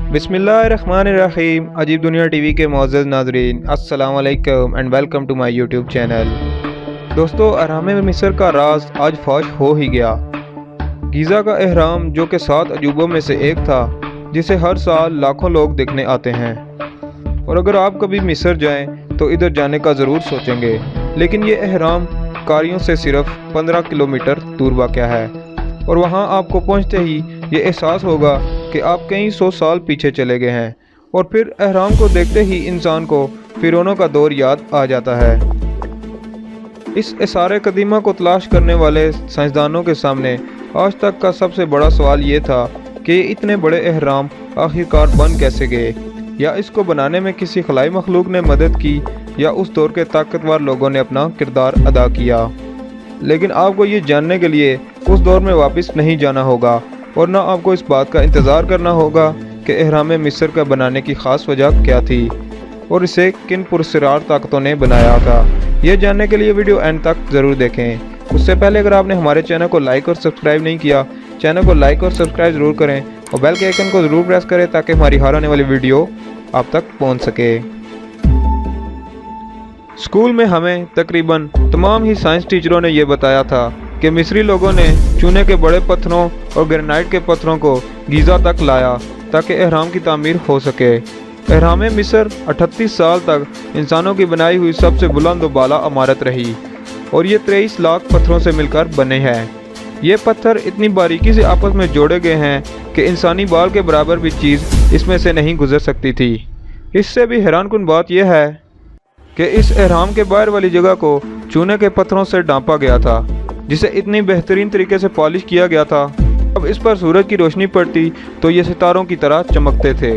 बिस्मिल्लाहिर्रहमानिर्रहीम। अजीब दुनिया टीवी के मुअज़्ज़ज़ नाज़रीन, अस्सलामु अलैकुम and welcome to my YouTube channel. दोस्तों, अहराम मिस्र का राज आज फाश हो ही गया। गीज़ा का अहराम, जो कि 7 अजूबों में से एक था, जिसे हर साल लाखों लोग देखने आते हैं। और अगर आप कभी मिस्र जाएं तो इधर जाने का ज़रूर सोचेंगे, लेकिन ये अहराम कारियों से सिर्फ 15 किलोमीटर दूर वाक़या है। और वहाँ आपको पहुँचते ही ये एहसास होगा कि आप कई 100 साल पीछे चले गए हैं। और फिर अहराम को देखते ही इंसान को फिरौनों का दौर याद आ जाता है। इस एसारे कदीमा को तलाश करने वाले साइंसदानों के सामने आज तक का सबसे बड़ा सवाल ये था कि इतने बड़े अहराम आखिरकार बन कैसे गए, या इसको बनाने में किसी खलाई मखलूक ने मदद की, या उस दौर के ताकतवर लोगों ने अपना किरदार अदा किया। लेकिन आपको ये जानने के लिए उस दौर में वापस नहीं जाना होगा, और ना आपको इस बात का इंतज़ार करना होगा कि अहराम मिस्र का बनाने की ख़ास वजह क्या थी और इसे किन पुरस्कार ताकतों ने बनाया था। ये जानने के लिए वीडियो एंड तक ज़रूर देखें। उससे पहले अगर आपने हमारे चैनल को लाइक और सब्सक्राइब नहीं किया, चैनल को लाइक और सब्सक्राइब ज़रूर करें और बेल के आइकन को ज़रूर प्रेस करें ताकि हमारी हर आने वाली वीडियो आप तक पहुँच सके। स्कूल में हमें तकरीबन तमाम ही साइंस टीचरों ने यह बताया था कि मिस्री लोगों ने चूने के बड़े पत्थरों और ग्रेनाइट के पत्थरों को गीज़ा तक लाया ताकि अहराम की तामीर हो सके। अहराम मिस्र 38 साल तक इंसानों की बनाई हुई सबसे बुलंद व बाला इमारत रही, और ये 23 लाख पत्थरों से मिलकर बने हैं। ये पत्थर इतनी बारीकी से आपस में जोड़े गए हैं कि इंसानी बाल के बराबर भी चीज़ इसमें से नहीं गुजर सकती थी। इससे भी हैरानकुन बात यह है कि इस अहराम के बाहर वाली जगह को चूने के पत्थरों से ढांपा गया था, जिसे इतनी बेहतरीन तरीके से पॉलिश किया गया था। अब इस पर सूरज की रोशनी पड़ती तो ये सितारों की तरह चमकते थे।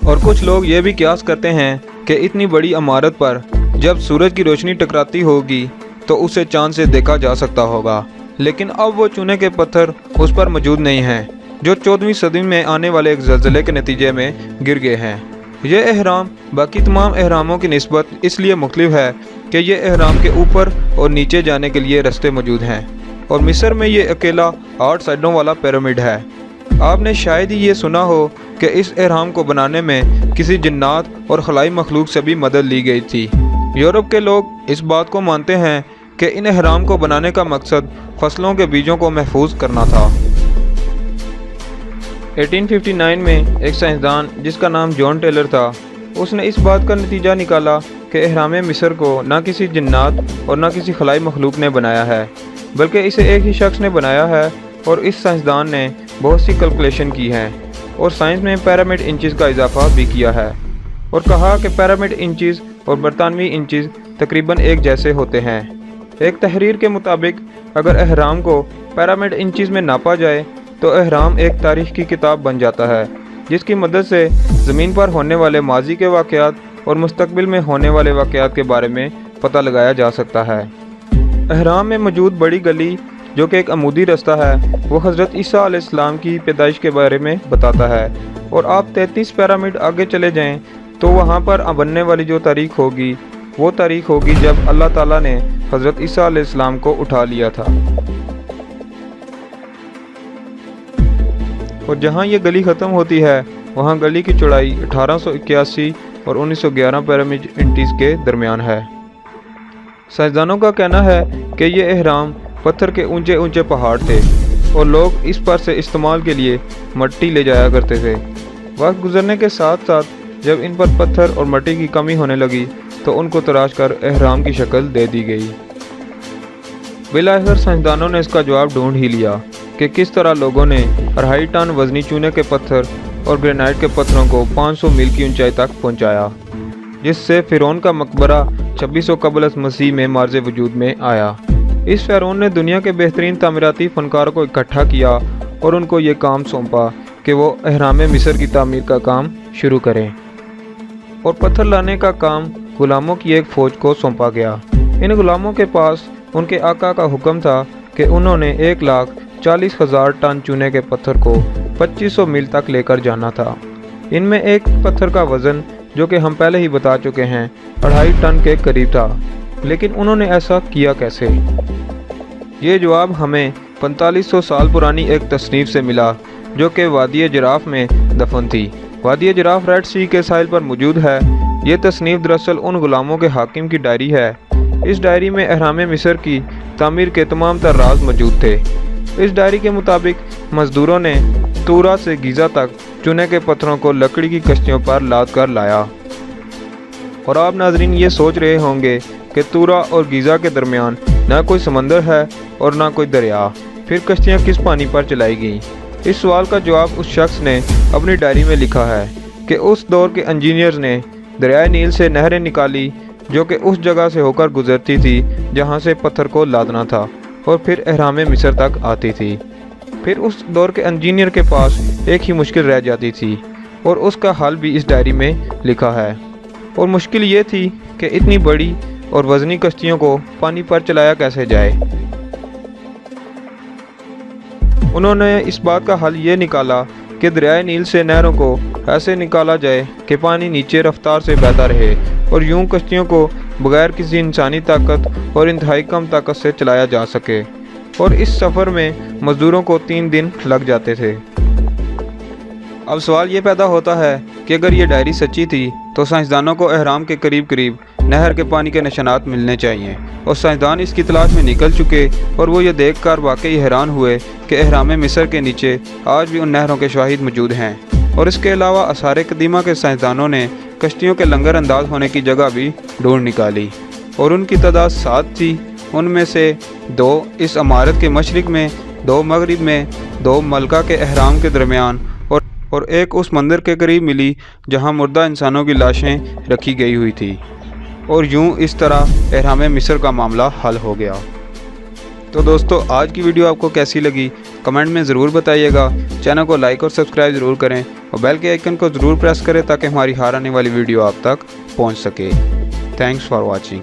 और कुछ लोग ये भी कियास करते हैं कि इतनी बड़ी इमारत पर जब सूरज की रोशनी टकराती होगी तो उसे चांद से देखा जा सकता होगा। लेकिन अब वो चूने के पत्थर उस पर मौजूद नहीं हैं, जो 14वीं सदी में आने वाले एक ज़लज़ले के नतीजे में गिर गए हैं। यह अहराम बाकी तमाम अहरामों की निस्बत इसलिए मुख्तलिफ है कि ये अहराम के ऊपर और नीचे जाने के लिए रास्ते मौजूद हैं, और मिस्र में ये अकेला 8 साइडों वाला पिरामिड है। आपने शायद ही ये सुना हो कि इस अहराम को बनाने में किसी जिन्नात और खलाई मखलूक से भी मदद ली गई थी। यूरोप के लोग इस बात को मानते हैं कि इन अहराम को बनाने का मकसद फसलों के बीजों को महफूज करना था। 1859 में एक साइंसदान जिसका नाम जॉन टेलर था, उसने इस बात का नतीजा निकाला कि अहराम मिस्र को ना किसी जिन्नात और ना किसी खलाई मखलूक ने बनाया है, बल्कि इसे एक ही शख्स ने बनाया है। और इस साइंसदान ने बहुत सी कैलकुलेशन की हैं और साइंस में पिरामिड इंचेस का इजाफा भी किया है, और कहा कि पिरामिड इंचेस और बरतानवी इंचेस तकरीबन एक जैसे होते हैं। एक तहरीर के मुताबिक अगर अहराम को पिरामिड इंचेस में नापा जाए तो अहराम एक तारीख की किताब बन जाता है, जिसकी मदद से ज़मीन पर होने वाले माजी के वाक़यात और मुस्तकबिल में होने वाले वाक़यात के बारे में पता लगाया जा सकता है। अहराम में मौजूद बड़ी गली, जो कि एक अमूदी रास्ता है, वो हज़रत ईसा अलैहिस्सलाम की पैदाइश के बारे में बताता है। और आप 33 पिरामिड आगे चले जाएं तो वहाँ पर बनने वाली जो तारीख होगी, वो तारीख होगी जब अल्लाह ताला ने हज़रत ईसा अलैहिस्सलाम को उठा लिया था। और जहाँ ये गली ख़त्म होती है, वहाँ गली की चौड़ाई 1881 और 1911 पिरामिड इंचेस के दरमियान है। साइंसदानों का कहना है कि ये अहराम पत्थर के ऊंचे ऊंचे पहाड़ थे, और लोग इस पर से इस्तेमाल के लिए मिट्टी ले जाया करते थे। वक्त गुजरने के साथ साथ जब इन पर पत्थर और मिट्टी की कमी होने लगी तो उनको तराश कर अहराम की शक्ल दे दी गई। बिलाखिर साइंसदानों ने इसका जवाब ढूंढ ही लिया कि किस तरह लोगों ने 2.5 टन वजनी चूने के पत्थर और ग्रेनाइट के पत्थरों को 500 मील की ऊंचाई तक पहुंचाया, जिससे फिरौन का मकबरा 2600 कबल मसीह में मार्ज़ वजूद में आया। इस फिरौन ने दुनिया के बेहतरीन तामीराती फनकारों को इकट्ठा किया और उनको ये काम सौंपा कि वो अहराम मिस्र की तामीर का काम शुरू करें, और पत्थर लाने का काम गुलामों की एक फ़ौज को सौंपा गया। इन गुलामों के पास उनके आका का हुक्म था कि उन्होंने 1,40,000 टन चूने के पत्थर को 2500 मील तक लेकर जाना था। इनमें एक पत्थर का वज़न, जो कि हम पहले ही बता चुके हैं, 2.5 टन के करीब था। लेकिन उन्होंने ऐसा किया कैसे? ये जवाब हमें 4500 साल पुरानी एक तसनीफ से मिला जो कि वादी जिराफ में दफन थी। वादी जिराफ रेड सी के साहिल पर मौजूद है। ये तसनीफ दरअसल उन गुलामों के हाकिम की डायरी है। इस डायरी में अहराम मिस्र की तामीर के तमाम तर राज मौजूद थे। इस डायरी के मुताबिक मजदूरों ने तूरा से गीज़ा तक चूने के पत्थरों को लकड़ी की कश्तियों पर लाद कर लाया। और आप नाजरीन ये सोच रहे होंगे कि तूरा और गीज़ा के दरमियान ना कोई समंदर है और ना कोई दरिया, फिर कश्तियाँ किस पानी पर चलाई गईं? इस सवाल का जवाब उस शख्स ने अपनी डायरी में लिखा है कि उस दौर के इंजीनियर्स ने दरियाए नील से नहरें निकाली जो कि उस जगह से होकर गुजरती थी जहाँ से पत्थर को लादना था और फिर अहराम मिस्र तक आती थी। फिर उस दौर के इंजीनियर के पास एक ही मुश्किल रह जाती थी और उसका हल भी इस डायरी में लिखा है। और मुश्किल ये थी कि इतनी बड़ी और वज़नी कश्तियों को पानी पर चलाया कैसे जाए। उन्होंने इस बात का हल ये निकाला कि दरियाए नील से नहरों को ऐसे निकाला जाए कि पानी नीचे रफ्तार से बहता रहे और यूं कश्तियों को बगैर किसी इंसानी ताकत और इंतहाई कम ताकत से चलाया जा सके। और इस सफ़र में मज़दूरों को 3 दिन लग जाते थे। अब सवाल ये पैदा होता है कि अगर ये डायरी सच्ची थी तो साइंसदानों को अहराम के करीब करीब नहर के पानी के निशानात मिलने चाहिए और साइंसदान इसकी तलाश में निकल चुके और वो ये देखकर वाकई हैरान हुए कि अहराम मिस्र के नीचे आज भी उन नहरों के शवाहिद मौजूद हैं। और इसके अलावा आसार कदीमा के साइंसदानों ने कश्तियों के लंगर अंदाज होने की जगह भी ढूंढ निकाली और उनकी तादाद 7 थी। उनमें से 2 इस इमारत के मशरिक में, 2 मगरिब में, 2 मलका के अहराम के दरमियान और एक उस मंदिर के करीब मिली जहां मुर्दा इंसानों की लाशें रखी गई हुई थी। और यूं इस तरह अहराम मिस्र का मामला हल हो गया। तो दोस्तों आज की वीडियो आपको कैसी लगी कमेंट में ज़रूर बताइएगा। चैनल को लाइक और सब्सक्राइब ज़रूर करें और बेल के आइकन को ज़रूर प्रेस करें ताकि हमारी हर आने वाली वीडियो आप तक पहुंच सके। Thanks for watching.